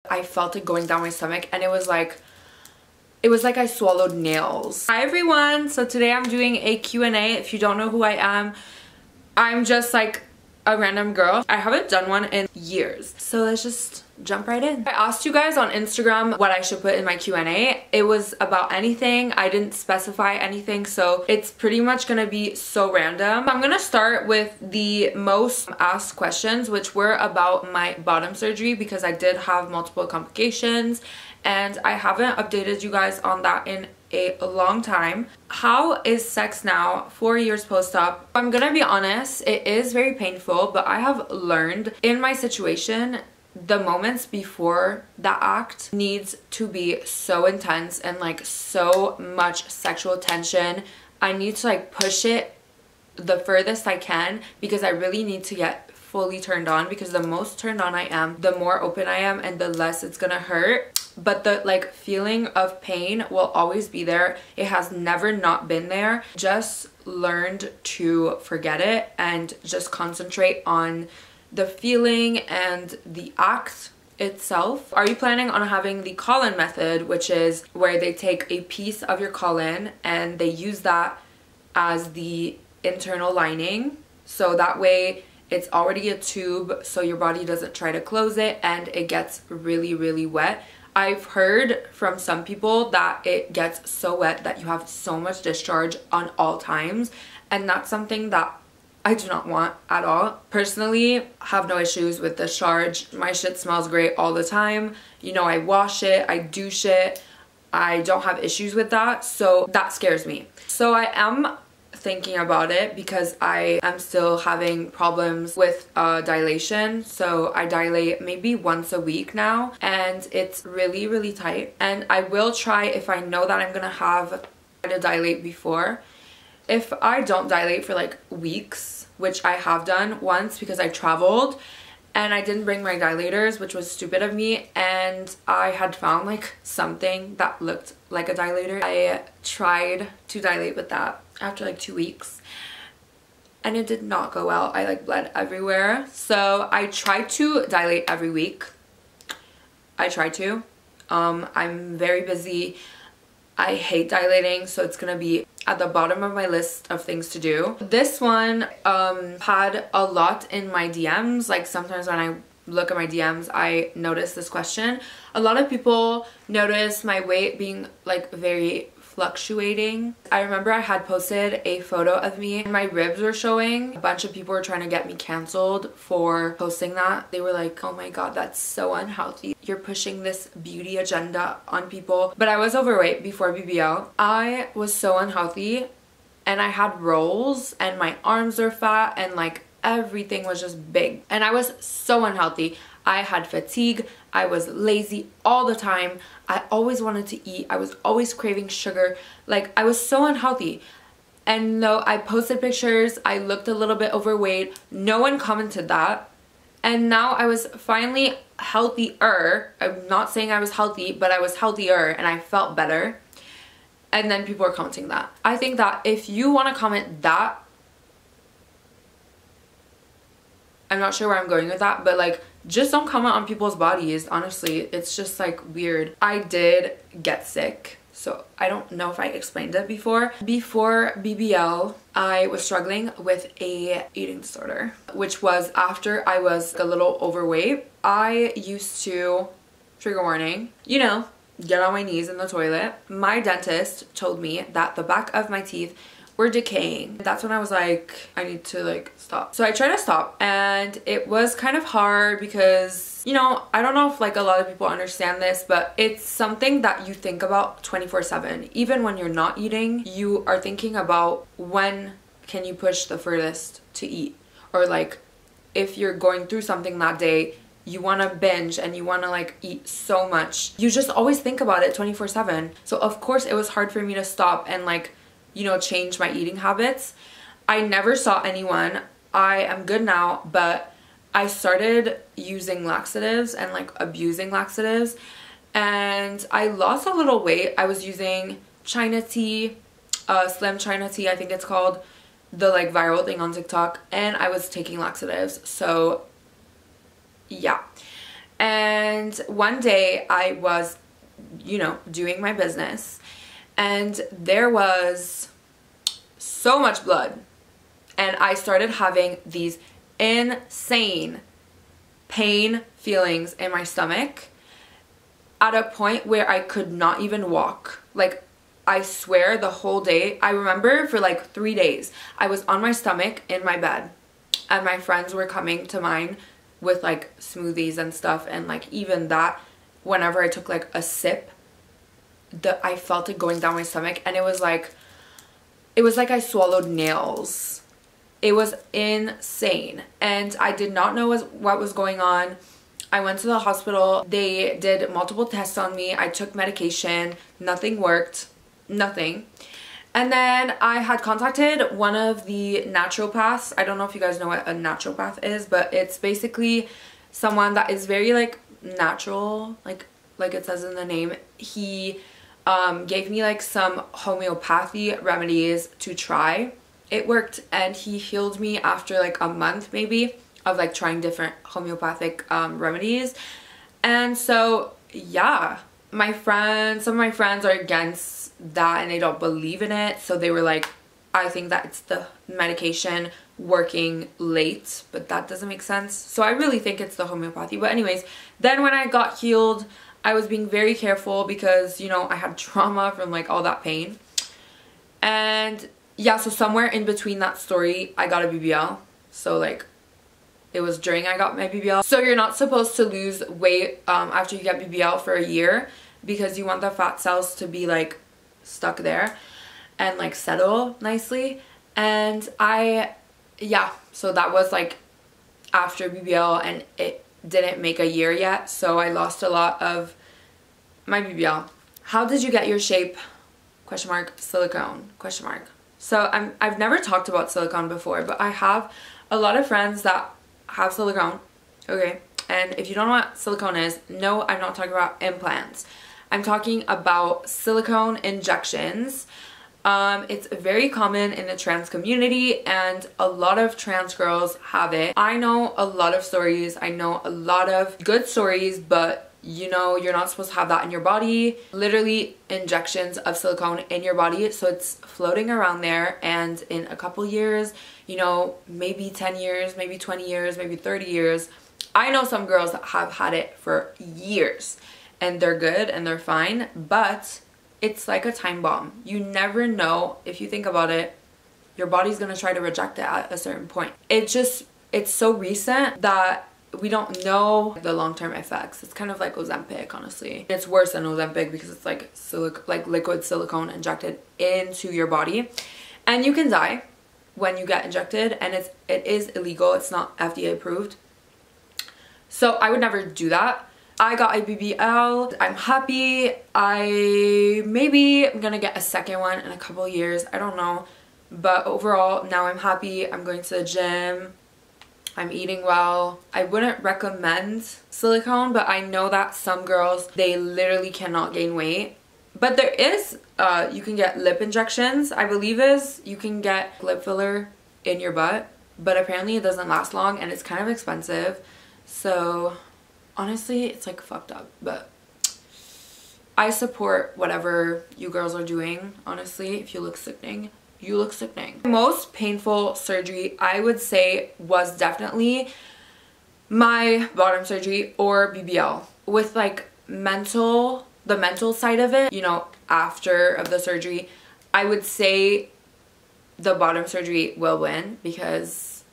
I felt it going down my stomach, and it was like I swallowed nails. Hi everyone, so today I'm doing a Q&A. If you don't know who I am, I'm just like a random girl. I haven't done one in years, so let's just jump right in. I asked you guys on Instagram what I should put in my Q&A. It was about anything. I didn't specify anything, so it's pretty much gonna be so random. I'm gonna start with the most asked questions, which were about my bottom surgery, because I did have multiple complications and I haven't updated you guys on that in a long time. How is sex now 4 years post-op? I'm gonna be honest, it is very painful, but I have learned in my situation, the moments before that act needs to be so intense and like so much sexual tension. I need to like push it the furthest I can, because I really need to get fully turned on, because the most turned on I am, the more open I am and the less it's gonna hurt. But the like feeling of pain will always be there. It has never not been there. Just learned to forget it and just concentrate on the feeling and the act itself. Are you planning on having the colon method, which is where they take a piece of your colon and they use that as the internal lining, so that way it's already a tube, so your body doesn't try to close it and it gets really wet. I've heard from some people that it gets so wet that you have so much discharge on all times, and that's something that I do not want at all. Personally, have no issues with discharge. My shit smells great all the time. You know, I wash it, I douche it. I don't have issues with that, so that scares me. So I am thinking about it because I am still having problems with dilation. So I dilate maybe once a week now, and it's really tight. And I will try, if I know that I'm gonna have to dilate before. If I don't dilate for like weeks, which I have done once because I traveled and I didn't bring my dilators, which was stupid of me, and I had found like something that looked like a dilator. I tried to dilate with that after like 2 weeks and it did not go well. I like bled everywhere. So I tried to dilate every week. I tried to. I'm very busy. I hate dilating, so it's gonna be at the bottom of my list of things to do. This one had a lot in my DMs. Like sometimes when I look at my DMs, I notice this question. A lot of people notice my weight being like very fluctuating. I remember I had posted a photo of me and my ribs were showing. A bunch of people were trying to get me canceled for posting that. They were like, oh my god, that's so unhealthy. You're pushing this beauty agenda on people. But I was overweight before BBL. I was so unhealthy and I had rolls and my arms were fat and like everything was just big. And I was so unhealthy. I had fatigue. I was lazy all the time. I always wanted to eat. I was always craving sugar. Like I was so unhealthy. And though I posted pictures, I looked a little bit overweight. No one commented that. And now I was finally healthier. I'm not saying I was healthy, but I was healthier and I felt better. And then people are commenting that. I think that if you want to comment that, I'm not sure where I'm going with that, but like just don't comment on people's bodies. Honestly, it's just like weird. I did get sick, so I don't know if I explained it before. Before BBL, I was struggling with a eating disorder, which was after I was a little overweight. I used to, trigger warning, you know, get on my knees in the toilet. My dentist told me that the back of my teeth were decaying. That's when I was like, I need to like stop. So I tried to stop, and it was kind of hard because, you know, I don't know if like a lot of people understand this, but it's something that you think about 24/7. Even when you're not eating, you are thinking about when can you push the furthest to eat, or like if you're going through something that day, you want to binge and you want to like eat so much. You just always think about it 24/7. So of course it was hard for me to stop and like, you know, change my eating habits. I never saw anyone. I am good now, but I started using laxatives and like abusing laxatives, and I lost a little weight. I was using China tea, Slim China tea, I think it's called, the like viral thing on TikTok, and I was taking laxatives. So yeah, And one day I was, you know, doing my business, and there was so much blood, and I started having these insane pain feelings in my stomach at a point where I could not even walk. Like, I swear the whole day, I remember for like 3 days, I was on my stomach in my bed, and my friends were coming to mine with like smoothies and stuff, and like even that, whenever I took like a sip, I felt it going down my stomach, and it was like I swallowed nails. It was insane, and I did not know what was going on. I went to the hospital. They did multiple tests on me. I took medication. Nothing worked. Nothing. And then I had contacted one of the naturopaths. I don't know if you guys know what a naturopath is, but it's basically someone that is very like natural, like it says in the name. He gave me like some homeopathy remedies to try. It worked, and he healed me after like a month maybe of like trying different homeopathic remedies. And so yeah, some of my friends are against that and they don't believe in it, so they were like, I think that it's the medication working late, but that doesn't make sense. So I really think it's the homeopathy. But anyways, then when I got healed, I was being very careful because, you know, I had trauma from like all that pain. And yeah, so somewhere in between that story, I got a BBL. So like, it was during I got my BBL. So you're not supposed to lose weight after you get BBL for a year, because you want the fat cells to be like stuck there and like settle nicely. And yeah, so that was like after BBL, and it didn't make a year yet, so I lost a lot of my BBL. How did you get your shape? Question mark. Silicone? Question mark. So I've never talked about silicone before, but I have a lot of friends that have silicone. Okay, and if you don't know what silicone is, no, I'm not talking about implants. I'm talking about silicone injections. It's very common in the trans community, and a lot of trans girls have it. I know a lot of stories. I know a lot of good stories, but you know, you're not supposed to have that in your body. Literally injections of silicone in your body, so it's floating around there, and in a couple years, you know, maybe 10 years, maybe 20 years, maybe 30 years. I know some girls that have had it for years, and they're good and they're fine, but it's like a time bomb. You never know. If you think about it, your body's gonna try to reject it at a certain point. It's so recent that we don't know the long-term effects. It's kind of like Ozempic, honestly. It's worse than Ozempic because it's like liquid silicone injected into your body, and you can die when you get injected, and it is illegal. It's not FDA approved, so I would never do that. I got a BBL. I'm happy. I'm gonna get a second one in a couple of years. I don't know, but overall now I'm happy. I'm going to the gym. I'm eating well. I wouldn't recommend silicone, but I know that some girls, they literally cannot gain weight. But there is, you can get lip injections, I believe you can get lip filler in your butt, but apparently it doesn't last long and it's kind of expensive. So honestly, it's like fucked up, but I support whatever you girls are doing, honestly. If you look sickening, you look sickening. Most painful surgery, I would say, was definitely my bottom surgery or BBL. With like the mental side of it, you know, after of the surgery, I would say the bottom surgery will win because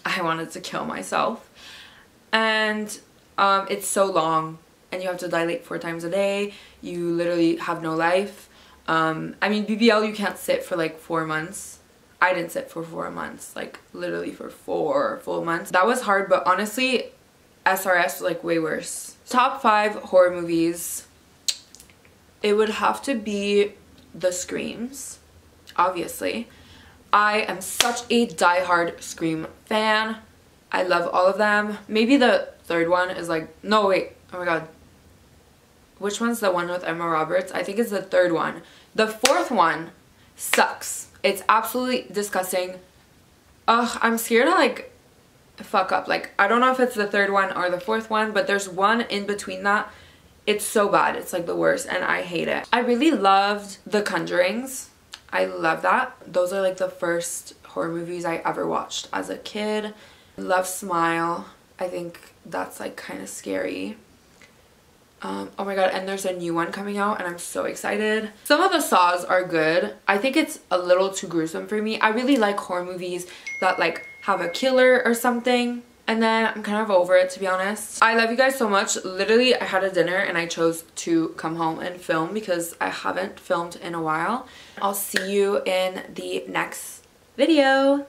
I wanted to kill myself. And it's so long, and you have to dilate 4 times a day. You literally have no life. I mean, BBL, you can't sit for like 4 months. I didn't sit for 4 months, like literally for 4 full months. That was hard, but honestly, SRS was like way worse. Top 5 horror movies. It would have to be the Screams, obviously. I am such a diehard Scream fan. I love all of them. Maybe the third one is like, no wait, oh my god. Which one's the one with Emma Roberts? I think it's the third one. The fourth one sucks. It's absolutely disgusting. Ugh, I'm scared to like fuck up. Like, I don't know if it's the third one or the fourth one, but there's one in between that. It's so bad. It's like the worst and I hate it. I really loved The Conjurings. I love that. Those are like the first horror movies I ever watched as a kid. I love Smile. I think that's like kind of scary. Oh my god, and there's a new one coming out and I'm so excited. Some of the Saws are good. I think it's a little too gruesome for me. I really like horror movies that like have a killer or something, and then I'm kind of over it, to be honest. I love you guys so much. Literally, I had a dinner and I chose to come home and film because I haven't filmed in a while. I'll see you in the next video.